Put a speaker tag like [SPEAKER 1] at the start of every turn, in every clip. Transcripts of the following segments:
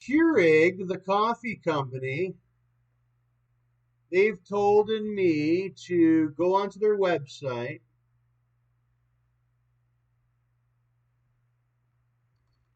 [SPEAKER 1] Keurig, the coffee company, they've told me to go onto their website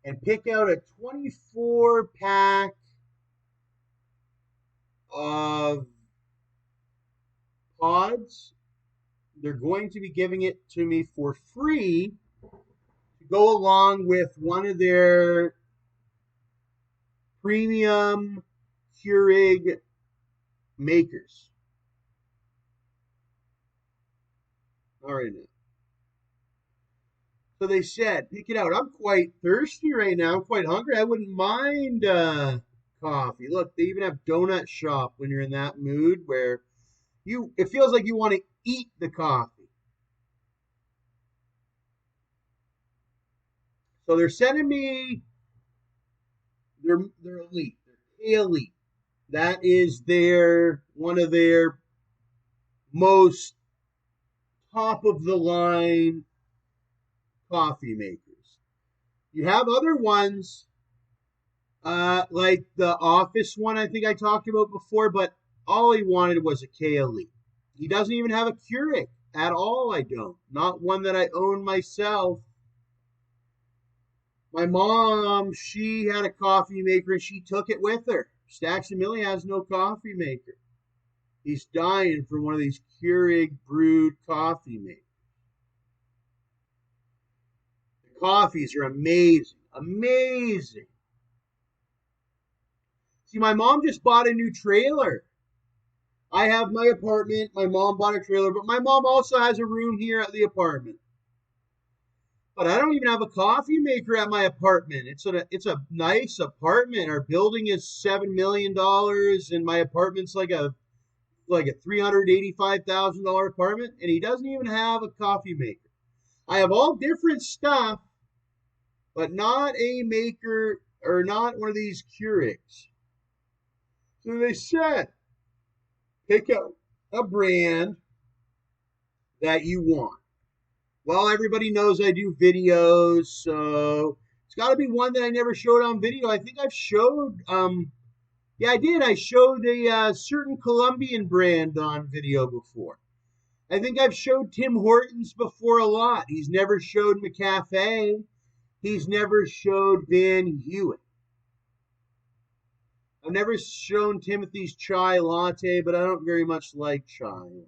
[SPEAKER 1] and pick out a 24 pack of pods. They're going to be giving it to me for free to go along with one of their premium Keurig makers. All right, now. So they said, pick it out. I'm quite thirsty right now. I'm quite hungry. I wouldn't mind coffee. Look, they even have donut shop when you're in that mood where it feels like you want to eat the coffee. So they're sending me they're elite. They're elite. That is their one of their most top of the line coffee makers. You have other ones, like the Office one I think I talked about before, but all he wanted was a KLE. He doesn't even have a Keurig at all, I don't. Not one that I own myself. My mom, she had a coffee maker and she took it with her. Stacks and Millie has no coffee maker. He's dying for one of these Keurig brewed coffee makers. The coffees are amazing. Amazing. See, my mom just bought a new trailer. I have my apartment. My mom bought a trailer, but my mom also has a room here at the apartment. But I don't even have a coffee maker at my apartment. It's a nice apartment. Our building is $7 million, and my apartment's like a $385,000 apartment, and he doesn't even have a coffee maker. I have all different stuff, but not a maker or not one of these Keurigs. So they said, pick out a brand that you want. Well, everybody knows I do videos, so it's got to be one that I never showed on video. I think I've showed, yeah, I did. I showed a certain Colombian brand on video before. I think I've showed Tim Hortons before a lot. He's never showed McCafe. He's never showed Van Hewitt. I've never shown Timothy's chai latte, but I don't very much like chai latte.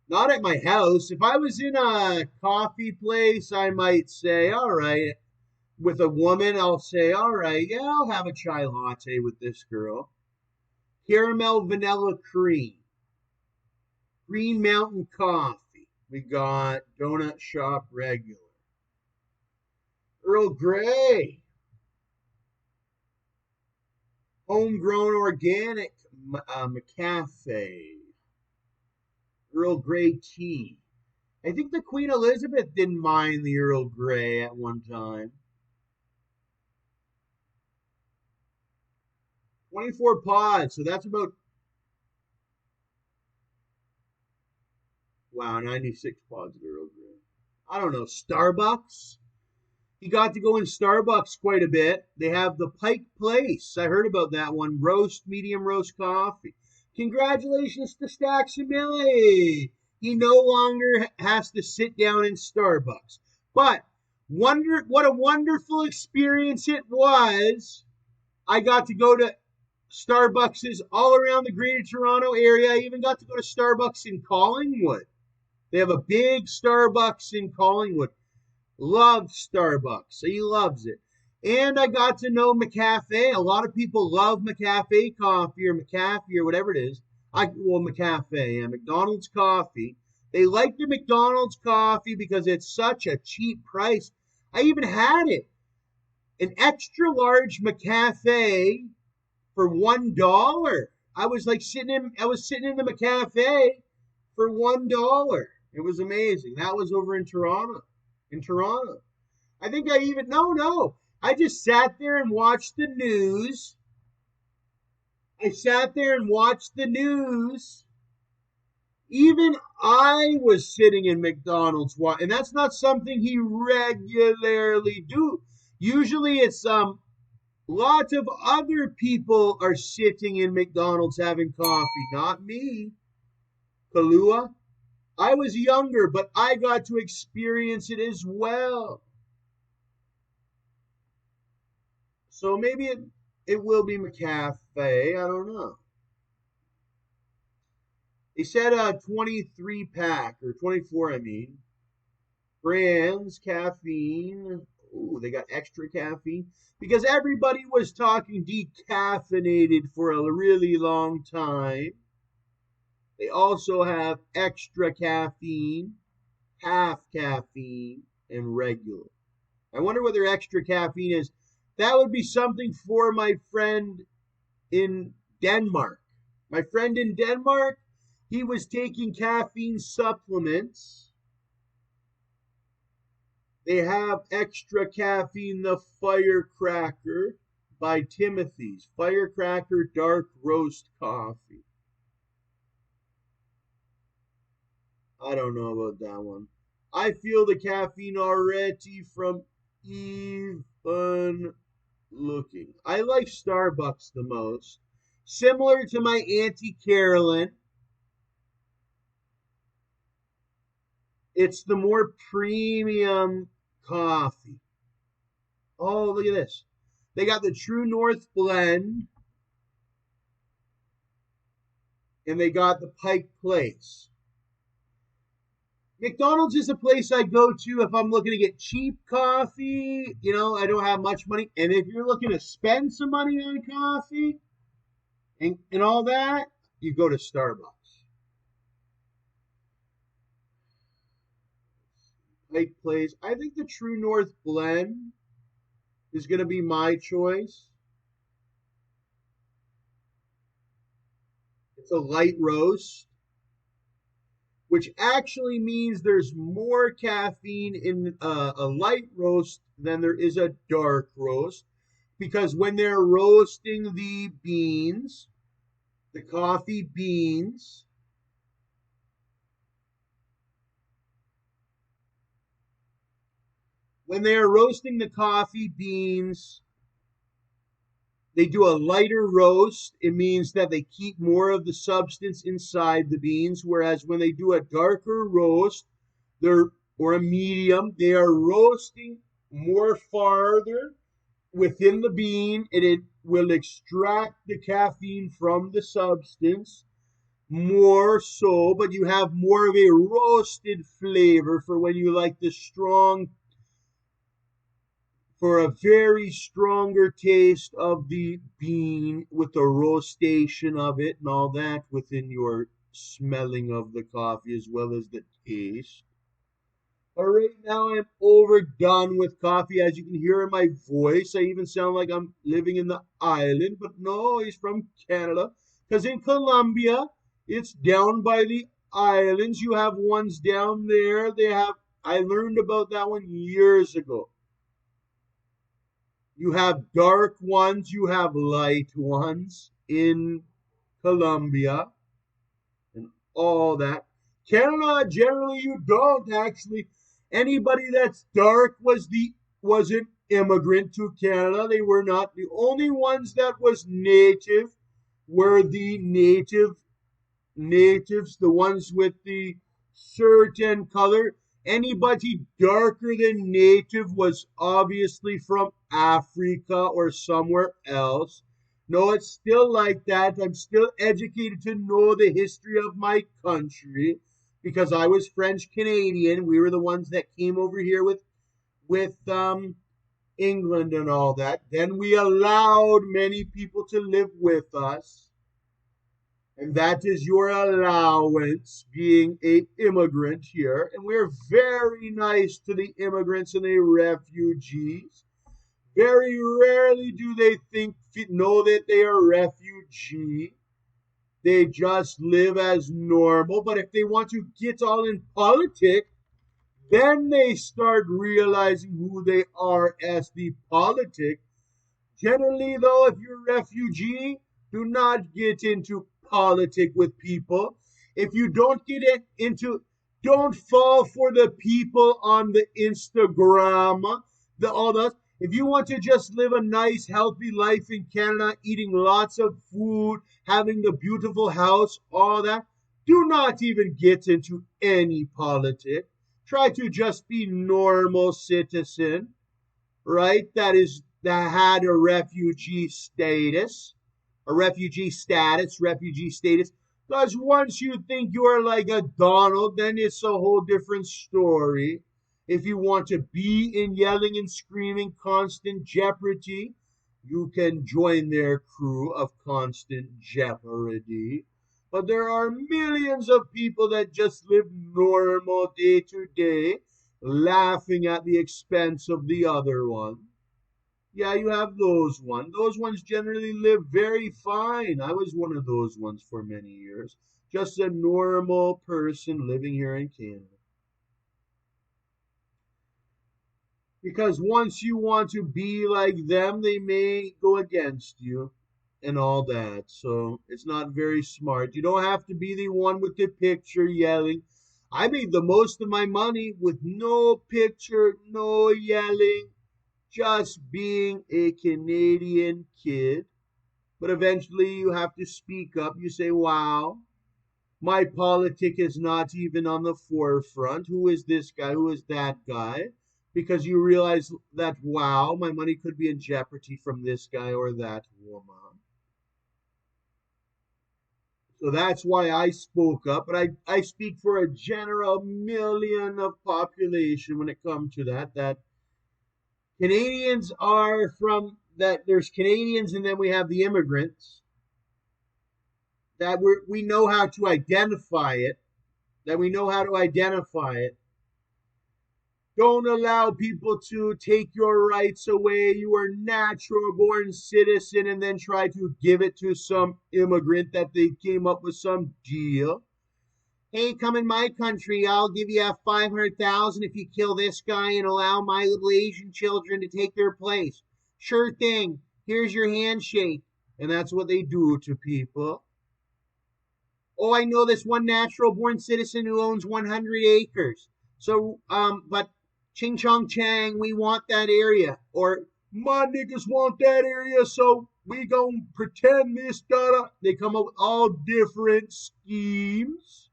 [SPEAKER 1] Not at my house. If I was in a coffee place, I might say, all right. With a woman, I'll say, all right, yeah, I'll have a chai latte with this girl. Caramel vanilla cream. Green Mountain coffee. We got Donut Shop regular. Earl Grey. Homegrown organic McCafe. Earl Grey tea. I think the Queen Elizabeth didn't mind the Earl Grey at one time. 24 pods, so that's about, wow, 96 pods of Earl Grey. I don't know, Starbucks? He got to go in Starbucks quite a bit. They have the Pike Place. I heard about that one. Medium roast coffee. Congratulations to Stacks and Millie. He no longer has to sit down in Starbucks. But what a wonderful experience it was. I got to go to Starbucks all around the Greater Toronto area. I even got to go to Starbucks in Collingwood. They have a big Starbucks in Collingwood. Loves Starbucks. He loves it. And I got to know McCafe. A lot of people love McCafe coffee or McCafe or whatever it is. McCafe, yeah, McDonald's coffee. They like the McDonald's coffee because it's such a cheap price. I even had it. An extra large McCafe for $1. I was sitting in the McCafe for $1. It was amazing. That was over in Toronto. I think no. I just sat there and watched the news. Even I was sitting in McDonald's, and that's not something he regularly do. Usually it's Lots of other people are sitting in McDonald's having coffee, not me. Kahlua, I was younger, but I got to experience it as well. So maybe it will be McCafe. I don't know. They said a 23 pack, or 24, I mean. Brands, caffeine. Ooh, they got extra caffeine. Because everybody was talking decaffeinated for a really long time. They also have extra caffeine, half caffeine, and regular. I wonder what their extra caffeine is. That would be something for my friend in Denmark. My friend in Denmark, he was taking caffeine supplements. They have extra caffeine, the Firecracker by Timothy's. Firecracker dark roast coffee. I don't know about that one. I feel the caffeine already from even looking. I like Starbucks the most. Similar to my Auntie Carolyn, it's the more premium coffee. Oh, look at this. They got the True North blend and they got the Pike Place. McDonald's is a place I go to if I'm looking to get cheap coffee. You know, I don't have much money. And if you're looking to spend some money on coffee and all that, you go to Starbucks. Pike Place. I think the True North blend is going to be my choice. It's a light roast, which actually means there's more caffeine in a light roast than there is a dark roast. Because when they're roasting the beans, the coffee beans, when they are roasting the coffee beans, they do a lighter roast. It means that they keep more of the substance inside the beans. Whereas when they do a darker roast, or a medium, they are roasting more farther within the bean, and it will extract the caffeine from the substance more so, but you have more of a roasted flavor for when you like the strong, for a very stronger taste of the bean with the roastation of it and all that within your smelling of the coffee as well as the taste. But right now I'm overdone with coffee, as you can hear in my voice. I even sound like I'm living in the island, but no, he's from Canada. Because in Colombia, it's down by the islands. You have ones down there. I learned about that one years ago. You have dark ones, you have light ones in Colombia and all that. Canada, generally, you don't actually. Anybody that's dark was an immigrant to Canada. They were not. The only ones that was native were the natives, the ones with the certain color. Anybody darker than native was obviously from Africa or somewhere else. No, it's still like that. I'm still educated to know the history of my country because I was French Canadian. We were the ones that came over here with England and all that. Then we allowed many people to live with us. And that is your allowance being a immigrant here. And we're very nice to the immigrants and the refugees. Very rarely do they know that they are refugee. They just live as normal. But if they want to get all in politics, then they start realizing who they are as the politic. Generally, though, if you're a refugee, do not get into politic with people. If you don't get into, don't fall for the people on the Instagram, all that. If you want to just live a nice, healthy life in Canada, eating lots of food, having the beautiful house, all that, do not even get into any politics. Try to just be normal citizen, right? That had refugee status. Because once you think you're like a Donald, then it's a whole different story. If you want to be in yelling and screaming, constant jeopardy, you can join their crew of constant jeopardy. But there are millions of people that just live normal day to day, laughing at the expense of the other one. Yeah, you have those ones. Those ones generally live very fine. I was one of those ones for many years. Just a normal person living here in Canada. Because once you want to be like them, they may go against you and all that. So it's not very smart. You don't have to be the one with the picture yelling. I made the most of my money with no picture, no yelling, just being a Canadian kid. But eventually you have to speak up. You say, wow, my politic is not even on the forefront. Who is this guy? Who is that guy? Because you realize that, wow, my money could be in jeopardy from this guy or that woman. So that's why I spoke up. But I speak for a general million of population when it comes to that Canadians are from that there's Canadians and then we have the immigrants that we know how to identify it, that we know how to identify it. Don't allow people to take your rights away. You are natural born citizen and then try to give it to some immigrant that they came up with some deal. Hey, come in my country. I'll give you 500,000 if you kill this guy and allow my little Asian children to take their place. Sure thing. Here's your handshake. And that's what they do to people. Oh, I know this one natural born citizen who owns 100 acres. So, but ching chong chang, we want that area. Or my niggas want that area, so we gonna pretend this, da. They come up with all different schemes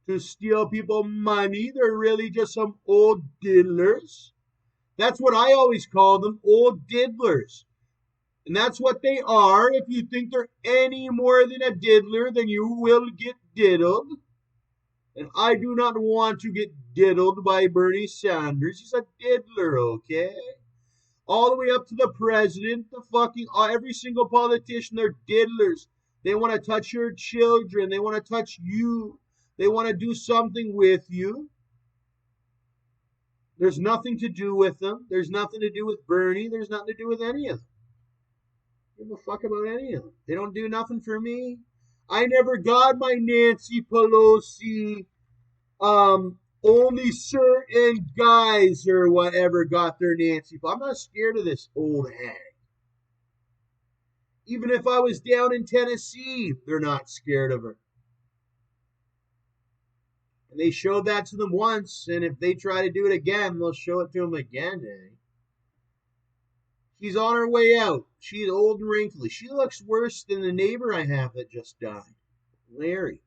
[SPEAKER 1] to steal people money. They're really just some old diddlers. That's what I always call them, old diddlers. And that's what they are. If you think they're any more than a diddler, then you will get diddled. And I do not want to get diddled by Bernie Sanders. He's a diddler, okay? All the way up to the president, the fucking every single politician, they're diddlers. They want to touch your children. They want to touch you. They want to do something with you. There's nothing to do with them. There's nothing to do with Bernie. There's nothing to do with any of them. Give a fuck about any of them. They don't do nothing for me. I never got my Nancy Pelosi. Only certain guys or whatever got their Nancy. I'm not scared of this old hag. Even if I was down in Tennessee, they're not scared of her. And they showed that to them once, and if they try to do it again, they'll show it to them again. Eh? She's on her way out. She's old and wrinkly. She looks worse than the neighbor I have that just died, Larry.